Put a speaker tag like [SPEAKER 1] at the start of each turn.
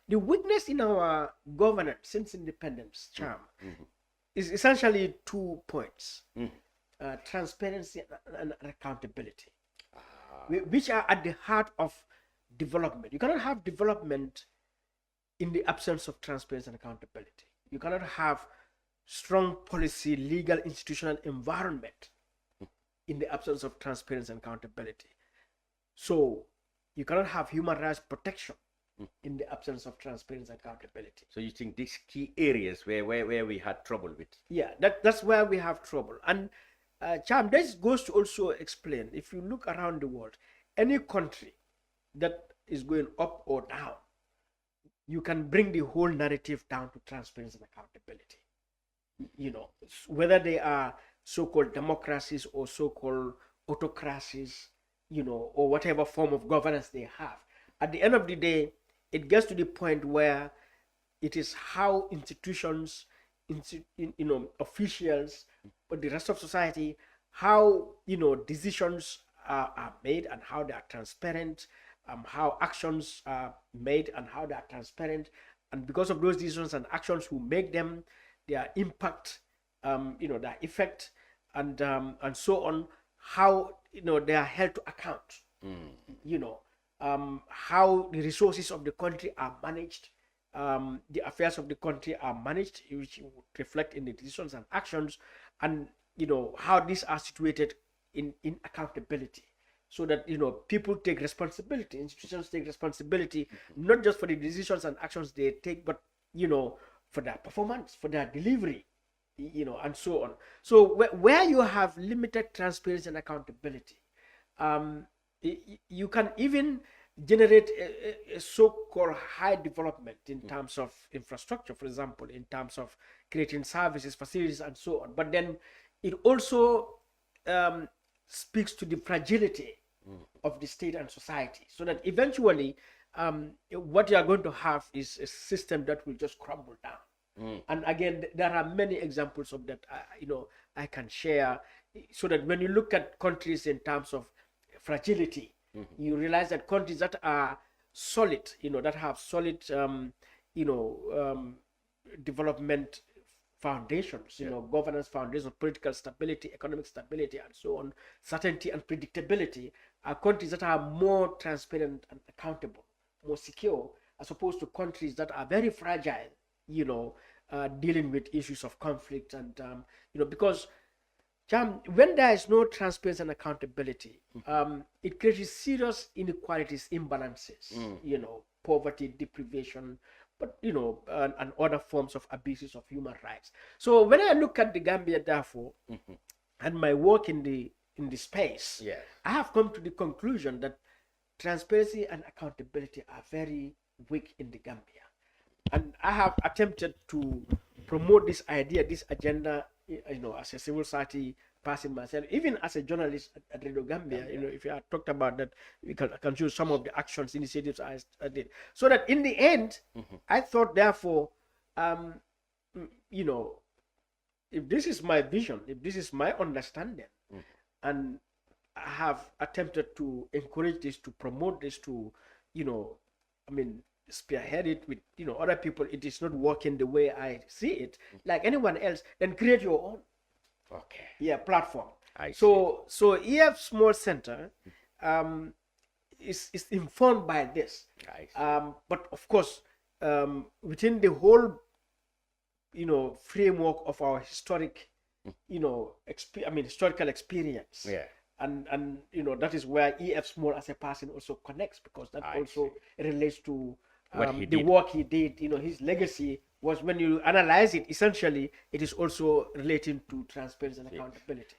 [SPEAKER 1] the weakness in our governance since independence, Charm, is essentially 2 points: transparency and accountability, which are at the heart of development. You cannot have development in the absence of transparency and accountability. You cannot have strong policy, legal, institutional environment in the absence of transparency and accountability. So you cannot have human rights protection in the absence of transparency and accountability.
[SPEAKER 2] So you think these key areas where we had trouble with?
[SPEAKER 1] Yeah, that's where we have trouble. And Cham, this goes to also explain, if you look around the world, any country that is going up or down, you can bring the whole narrative down to transparency and accountability. You know, whether they are so-called democracies or so-called autocracies, you know, or whatever form of governance they have. At the end of the day, it gets to the point where it is how institutions, officials, but the rest of society, how, decisions are made and how they are transparent, how actions are made and how they are transparent. And because of those decisions and actions, who make them, their impact, their effect, and so on, how, they are held to account, how the resources of the country are managed, the affairs of the country are managed, which would reflect in the decisions and actions, and, how these are situated in accountability. So that, people take responsibility, institutions take responsibility, not just for the decisions and actions they take, but, for their performance, for their delivery, and so on. So where you have limited transparency and accountability, you can even generate a so-called high development in terms of infrastructure, for example, in terms of creating services, facilities, and so on. But then it also speaks to the fragility of the state and society, so that eventually what you are going to have is a system that will just crumble down. And again, there are many examples of that, I can share, so that when you look at countries in terms of fragility, you realize that countries that are solid, that have solid, development foundations, governance foundations, political stability, economic stability, and so on, certainty and predictability, are countries that are more transparent and accountable, more secure, as opposed to countries that are very fragile, dealing with issues of conflict. And, because when there is no transparency and accountability, it creates serious inequalities, imbalances, poverty, deprivation, but, and other forms of abuses of human rights. So when I look at the Gambia, therefore, and my work in the space, I have come to the conclusion that transparency and accountability are very weak in the Gambia. And I have attempted to promote this idea, this agenda, as a civil society person myself, even as a journalist at Radio Gambia. If you had talked about that, we can choose some of the actions, initiatives I did. So that in the end, I thought, therefore, if this is my vision, if this is my understanding, and I have attempted to encourage this, to promote this, to, spearhead it with, other people, it is not working the way I see it, like anyone else, then create your own platform. So EF Small Center is informed by this, but of course, within the whole framework of our historic historical experience, and that is where EF Small as a person also connects, because that also relates to the work he did. His legacy was, when you analyze it, essentially it is also relating to transparency and accountability.